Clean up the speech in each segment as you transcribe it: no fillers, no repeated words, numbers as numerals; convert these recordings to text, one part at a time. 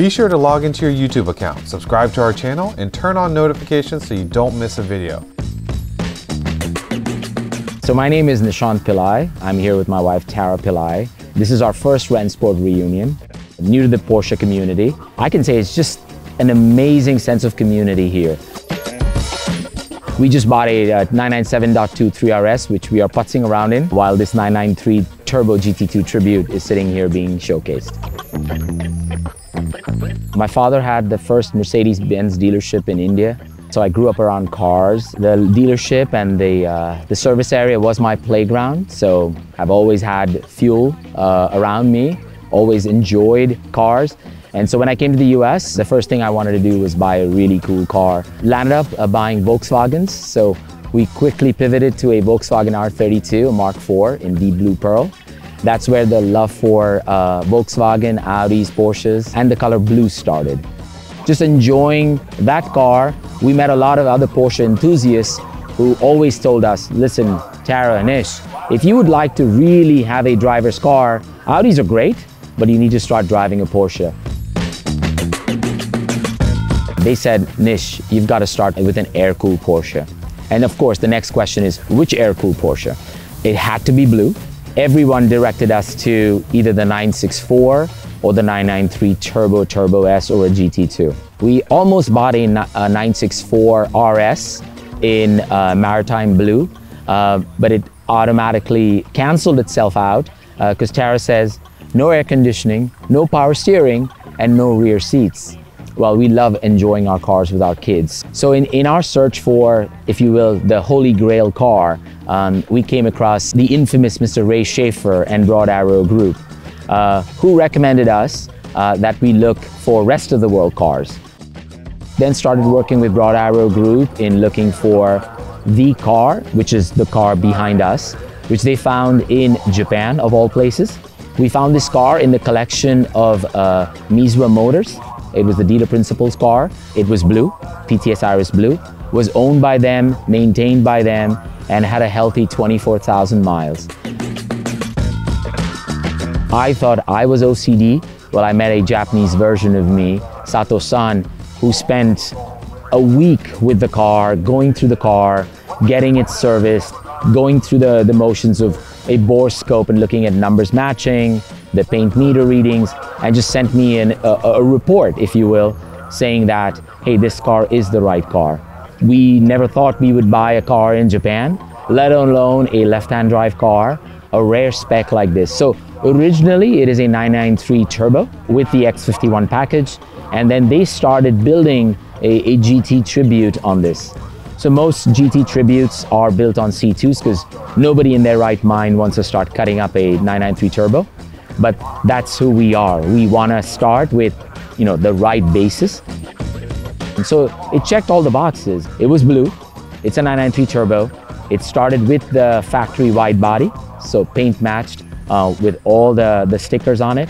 Be sure to log into your YouTube account, subscribe to our channel, and turn on notifications so you don't miss a video. So my name is Nish Pillai. I'm here with my wife, Tara Pillai. This is our first Rensport reunion. New to the Porsche community. I can say it's just an amazing sense of community here. We just bought a 997.2 3RS, which we are putzing around in, while this 993 Turbo GT2 Tribute is sitting here being showcased. My father had the first Mercedes-Benz dealership in India. So I grew up around cars. The dealership and the service area was my playground. So I've always had fuel around me, always enjoyed cars. And so when I came to the US, the first thing I wanted to do was buy a really cool car. Landed up buying Volkswagens. So we quickly pivoted to a Volkswagen R32, a Mark IV in deep blue pearl. That's where the love for Volkswagen, Audis, Porsches, and the color blue started. Just enjoying that car. We met a lot of other Porsche enthusiasts who always told us, listen, Tara and Nish, if you would like to really have a driver's car, Audis are great, but you need to start driving a Porsche. They said, Nish, you've got to start with an air-cooled Porsche. And of course, the next question is, which air-cooled Porsche? It had to be blue. Everyone directed us to either the 964 or the 993 Turbo S or a GT2. We almost bought a 964 RS in maritime blue, but it automatically canceled itself out because Tara says, no air conditioning, no power steering, and no rear seats. Well, we love enjoying our cars with our kids. So in our search for, if you will, the holy grail car, we came across the infamous Mr. Ray Schaefer and Broad Arrow Group, who recommended us that we look for rest of the world cars. Then started working with Broad Arrow Group in looking for the car, which is the car behind us, which they found in Japan, of all places. We found this car in the collection of Mizuha Motors. It was the dealer principal's car. It was blue, PTS Iris Blue, was owned by them, maintained by them, and had a healthy 24,000 miles. I thought I was OCD. Well, I met a Japanese version of me, Sato-san, who spent a week with the car, going through the car, getting it serviced, going through the motions of a bore scope and looking at numbers matching, the paint meter readings, and just sent me a report, if you will, saying that, hey, this car is the right car. We never thought we would buy a car in Japan, let alone a left-hand drive car, a rare spec like this. So originally, it is a 993 Turbo with the X51 package, and then they started building a GT Tribute on this. So most GT Tributes are built on C2s because nobody in their right mind wants to start cutting up a 993 Turbo. But that's who we are. We want to start with, you know, the right basis. And so it checked all the boxes. It was blue. It's a 993 Turbo. It started with the factory wide body, so paint matched with all the stickers on it.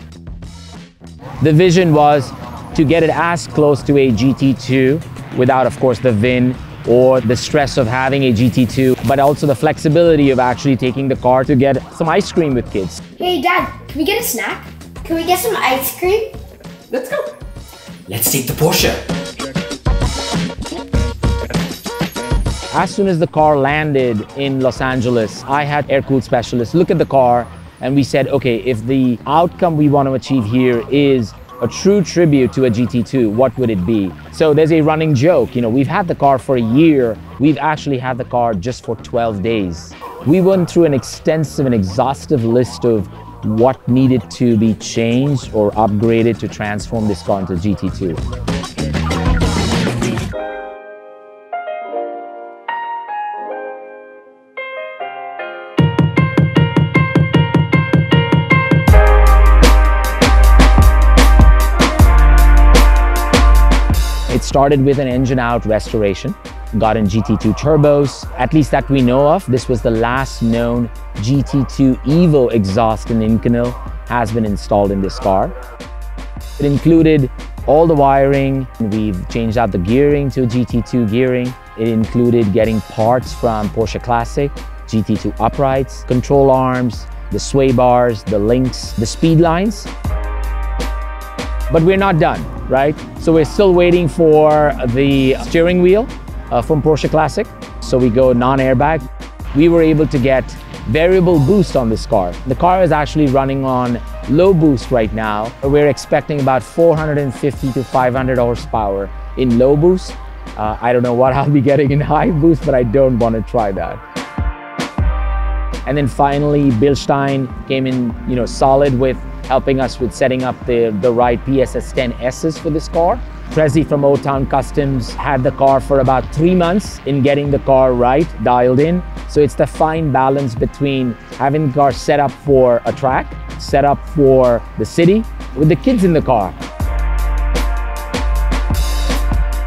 The vision was to get it as close to a GT2 without, of course, the VIN or the stress of having a GT2, but also the flexibility of actually taking the car to get some ice cream with kids. Hey Dad, can we get a snack? Can we get some ice cream? Let's go. Let's take the Porsche. As soon as the car landed in Los Angeles, I had air-cooled specialists look at the car and we said, okay, if the outcome we want to achieve here is a true tribute to a GT2, what would it be? So there's a running joke, you know, we've had the car for a year. We've actually had the car just for 12 days. We went through an extensive and exhaustive list of what needed to be changed or upgraded to transform this car into GT2. It started with an engine-out restoration, got in GT2 turbos, at least that we know of. This was the last known GT2 Evo exhaust in Inconel has been installed in this car. It included all the wiring. We've changed out the gearing to GT2 gearing. It included getting parts from Porsche Classic, GT2 uprights, control arms, the sway bars, the links, the speed lines. But we're not done, right? So we're still waiting for the steering wheel from Porsche Classic. So we go non-airbag. We were able to get variable boost on this car. The car is actually running on low boost right now. We're expecting about 450 to 500 horsepower in low boost. I don't know what I'll be getting in high boost, but I don't want to try that. And then finally, Bilstein came in, solid with helping us with setting up the right PSS 10Ss for this car. Prezi from Old Town Customs had the car for about 3 months in getting the car right, dialed in. So it's the fine balance between having the car set up for a track, set up for the city, with the kids in the car.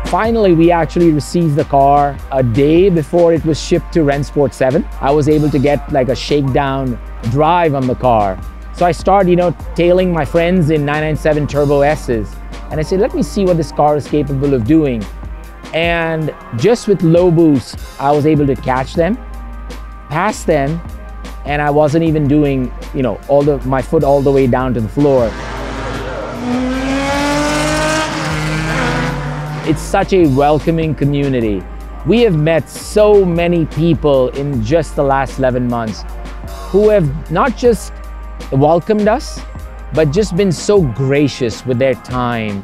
Finally, we actually received the car a day before it was shipped to Rennsport 7. I was able to get like a shakedown drive on the car. So I started, tailing my friends in 997 Turbo S's. And I said, let me see what this car is capable of doing. And just with low boost, I was able to catch them, pass them, and I wasn't even doing, my foot all the way down to the floor. It's such a welcoming community. We have met so many people in just the last 11 months who have not just welcomed us, but just been so gracious with their time.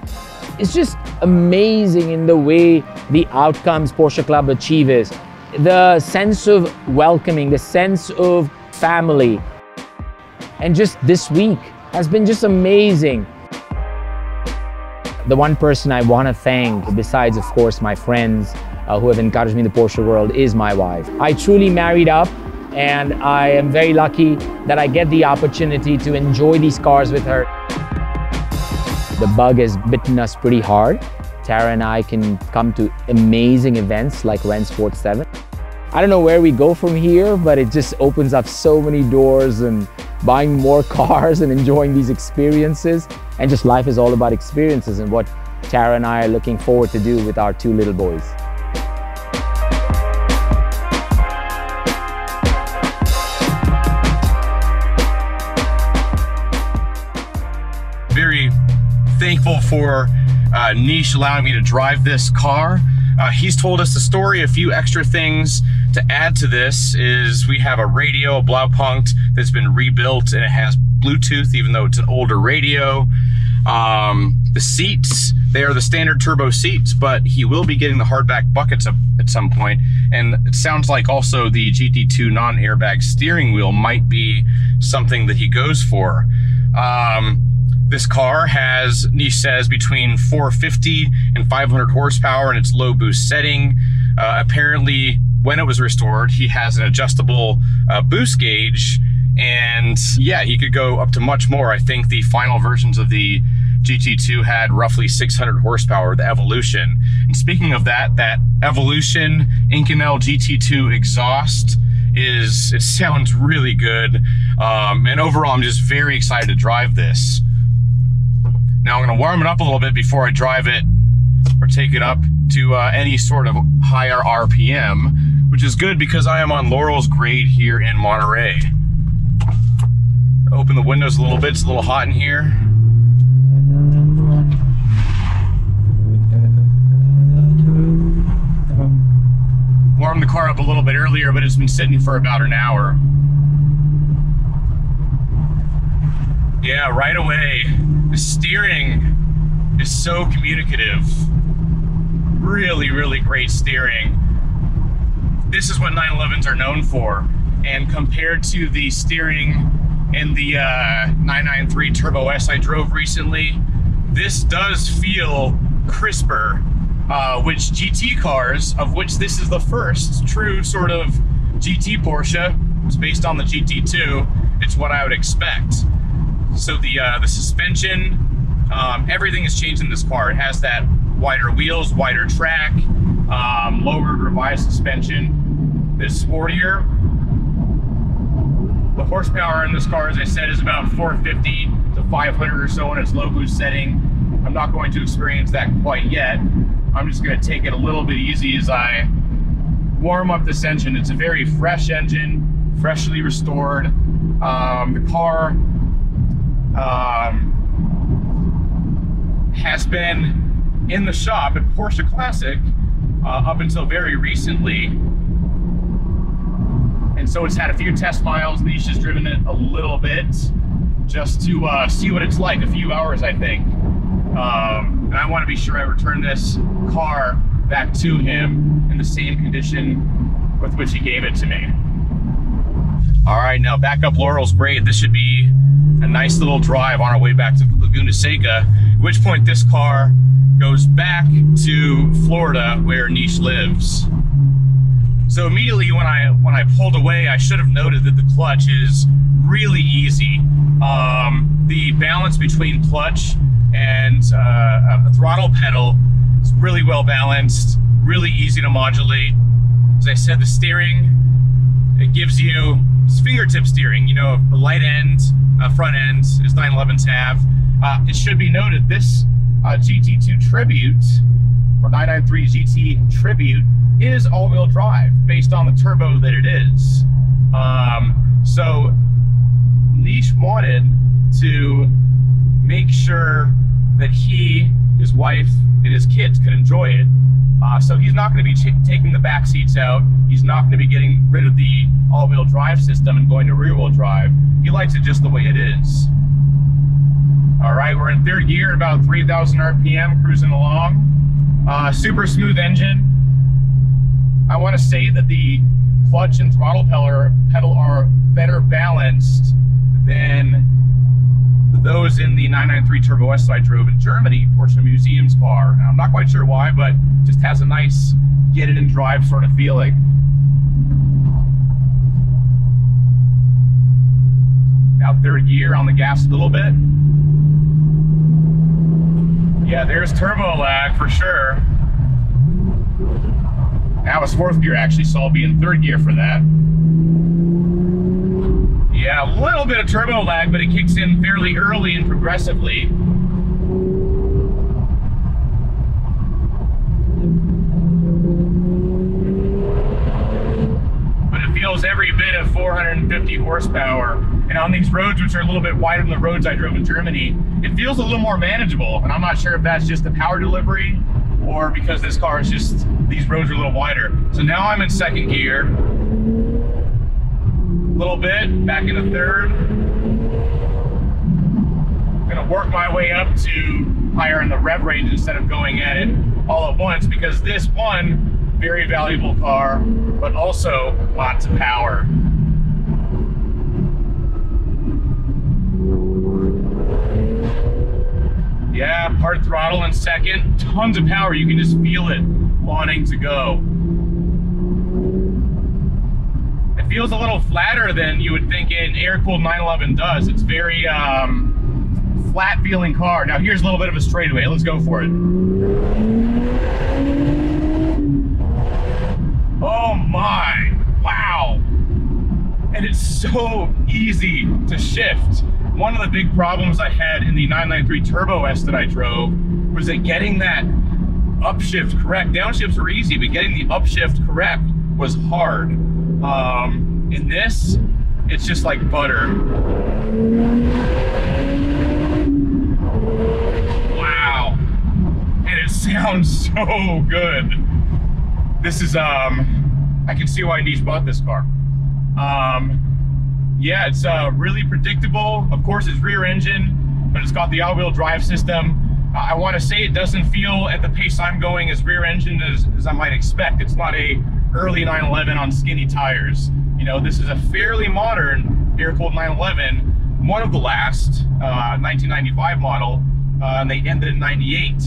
It's just amazing in the way the outcomes Porsche Club achieves. The sense of welcoming, the sense of family. And just this week has been just amazing. The one person I want to thank, besides of course my friends who have encouraged me in the Porsche world, is my wife. I truly married up, and I am very lucky that I get the opportunity to enjoy these cars with her. The bug has bitten us pretty hard. Tara and I can come to amazing events like Rennsport 7. I don't know where we go from here, but it just opens up so many doors, and buying more cars and enjoying these experiences. And just life is all about experiences, and what Tara and I are looking forward to do with our 2 little boys. Very thankful for Nish allowing me to drive this car. He's told us the story. A few extra things to add to this is we have a radio, a Blaupunkt, that's been rebuilt, and it has Bluetooth, even though it's an older radio. The seats, they are the standard turbo seats, but he will be getting the hardback buckets at some point. And it sounds like also the GT2 non-airbag steering wheel might be something that he goes for. This car has, Nish says, between 450 and 500 horsepower in its low boost setting. Apparently, when it was restored, he has an adjustable boost gauge, and yeah, he could go up to much more. I think the final versions of the GT2 had roughly 600 horsepower, the Evolution. And speaking of that Evolution Inconel GT2 exhaust it sounds really good. And overall, I'm just very excited to drive this. Now I'm gonna warm it up a little bit before I drive it or take it up to any sort of higher RPM, which is good because I am on Laurel's grade here in Monterey. Open the windows a little bit, it's a little hot in here. Warmed the car up a little bit earlier, but it's been sitting for about an hour. Yeah, right away, the steering is so communicative. Really, really great steering. This is what 911s are known for. And compared to the steering in the 993 Turbo S I drove recently, this does feel crisper, which GT cars, of which this is the first true sort of GT Porsche, it's based on the GT2, it's what I would expect. So the suspension, everything has changed in this car. It has that wider wheels, wider track, lowered revised suspension. It's sportier. The horsepower in this car, as I said, is about 450 to 500 or so in its low boost setting. I'm not going to experience that quite yet. I'm just going to take it a little bit easy as I warm up this engine. It's a very fresh engine, freshly restored. The car has been in the shop at Porsche Classic up until very recently. And so it's had a few test miles. Nish has driven it a little bit just to see what it's like, a few hours, I think. And I want to be sure I return this car back to him in the same condition with which he gave it to me. All right, now back up Laurel's Grade. This should be a nice little drive on our way back to Laguna Seca, at which point this car goes back to Florida where Nish lives. So immediately when I pulled away, I should have noted that the clutch is really easy. The balance between clutch and the throttle pedal is really well balanced, really easy to modulate. As I said, the steering, it gives you fingertip steering. You know, the light end, front end is 911s have. It should be noted this GT2 Tribute, or 993 GT Tribute, is all-wheel drive based on the turbo that it is. So Nish wanted to make sure that he, his wife, and his kids could enjoy it. So he's not going to be taking the back seats out. He's not going to be getting rid of the all-wheel drive system and going to rear-wheel drive. He likes it just the way it is. All right, we're in third gear, about 3,000 RPM, cruising along. Super smooth engine. I want to say that the clutch and throttle pedal are better balanced than those in the 993 Turbo S that I drove in Germany, Porsche Museum's car. And I'm not quite sure why, but just has a nice get it and drive sort of feeling. Now third gear on the gas a little bit. Yeah, there's turbo lag for sure. Now it's fourth gear actually, so I'll be in third gear for that. Yeah, a little bit of turbo lag, but it kicks in fairly early and progressively. But it feels every bit of 450 horsepower. And on these roads, which are a little bit wider than the roads I drove in Germany, it feels a little more manageable. And I'm not sure if that's just the power delivery or because this car is just, these roads are a little wider. So now I'm in second gear. A little bit, back into third. I'm gonna work my way up to higher in the rev range instead of going at it all at once, because this one, very valuable car, but also lots of power. Yeah, hard throttle in second, tons of power. You can just feel it wanting to go. It feels a little flatter than you would think an air-cooled 911 does. It's very flat feeling car. Now here's a little bit of a straightaway. Let's go for it. Oh my, wow. And it's so easy to shift. One of the big problems I had in the 993 Turbo S that I drove was that getting that upshift correct. Downshifts are easy, but getting the upshift correct was hard. In this, it's just like butter. Wow. And it sounds so good. This is, I can see why Nish bought this car. Yeah, it's really predictable. Of course, it's rear engine, but it's got the all-wheel drive system. I want to say it doesn't feel at the pace I'm going as rear engine as I might expect. It's not a early 911 on skinny tires. You know, this is a fairly modern air-cooled 911, one of the last 1995 model, and they ended in 98.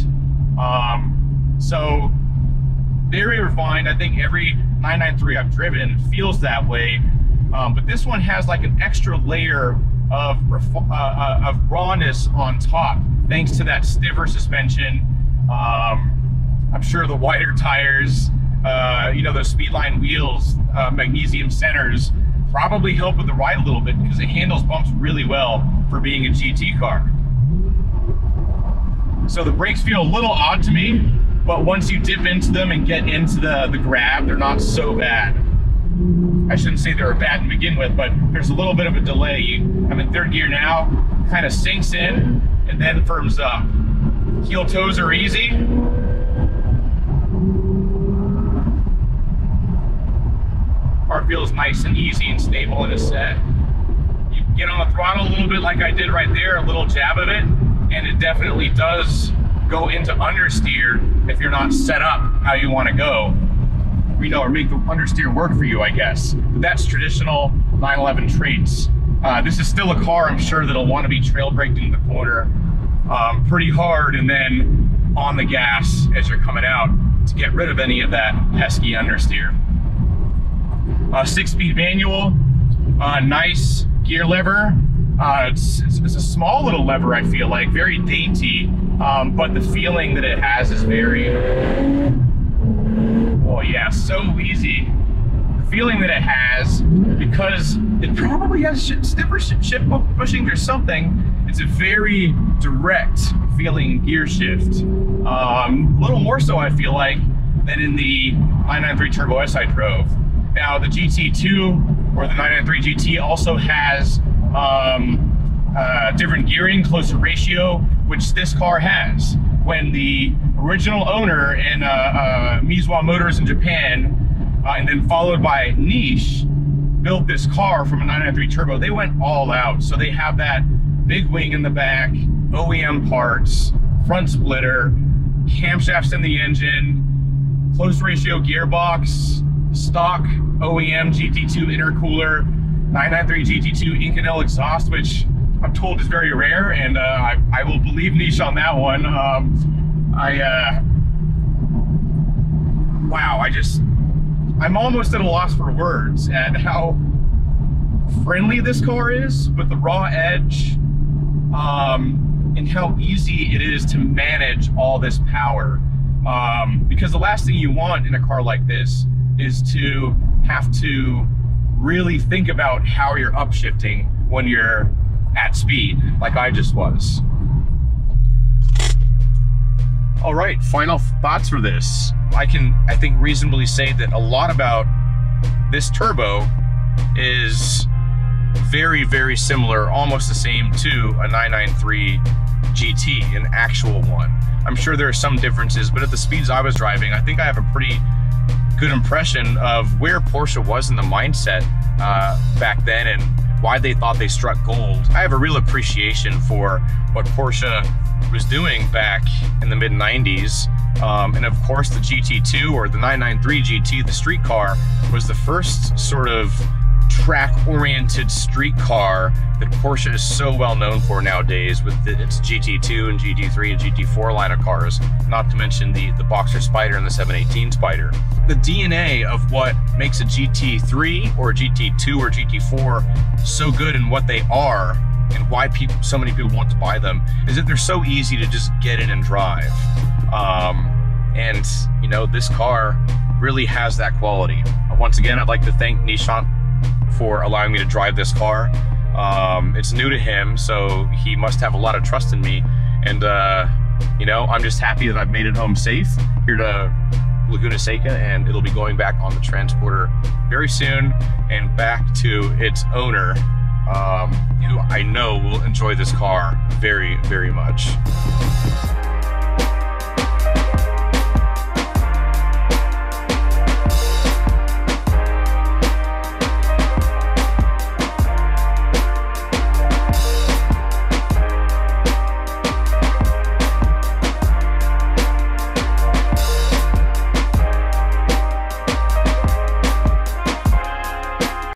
So very refined. I think every 993 I've driven feels that way. But this one has like an extra layer of rawness on top, thanks to that stiffer suspension. I'm sure the wider tires, you know, those Speedline wheels, magnesium centers, probably help with the ride a little bit because it handles bumps really well for being a GT car. So the brakes feel a little odd to me, but once you dip into them and get into the grab, they're not so bad. I shouldn't say they were bad to begin with, but there's a little bit of a delay. I'm in third gear now, kind of sinks in and then firms up. Heel toes are easy. Car feels nice and easy and stable in a set. You can get on the throttle a little bit like I did right there, a little jab of it, and it definitely does go into understeer if you're not set up how you want to go. You know, or make the understeer work for you, I guess. But that's traditional 911 traits. This is still a car, I'm sure, that'll want to be trail braking the corner pretty hard and then on the gas as you're coming out to get rid of any of that pesky understeer. 6-speed manual, nice gear lever. It's a small little lever, I feel like, very dainty, but the feeling that it has is very, oh yeah, so easy. The feeling that it has, because it probably has stiffer shift bushings or something, it's a very direct feeling gear shift. A little more so, I feel like, than in the 993 Turbo S I drove. Now, the GT2 or the 993 GT also has different gearing, closer ratio, which this car has. When the original owner in Mizuwa Motors in Japan, and then followed by Nish, built this car from a 993 Turbo, they went all out. So they have that big wing in the back, OEM parts, front splitter, camshafts in the engine, close ratio gearbox, stock OEM GT2 intercooler, 993 GT2 Inconel exhaust, which I'm told is very rare, and I will believe Nish on that one. Wow, I'm almost at a loss for words at how friendly this car is with the raw edge, and how easy it is to manage all this power. Because the last thing you want in a car like this is to have to really think about how you're upshifting when you're at speed, like I just was. All right, final thoughts for this. I think reasonably say that a lot about this turbo is very, very similar, almost the same to a 993 GT, an actual one. I'm sure there are some differences, but at the speeds I was driving, I think I have a pretty good impression of where Porsche was in the mindset back then and why they thought they struck gold. I have a real appreciation for what Porsche was doing back in the mid-90s. And of course the GT2 or the 993 GT, the street car, was the first sort of track-oriented street car that Porsche is so well known for nowadays with its GT2 and GT3 and GT4 line of cars, not to mention the Boxer Spider and the 718 Spider. The DNA of what makes a GT3 or a GT2 or GT4 so good and what they are and why so many people want to buy them is that they're so easy to just get in and drive. And you know, this car really has that quality. Once again, I'd like to thank Nishan for allowing me to drive this car. It's new to him, so he must have a lot of trust in me. And you know, I'm just happy that I've made it home safe here to Laguna Seca, and it'll be going back on the transporter very soon and back to its owner, who I know will enjoy this car very, very much.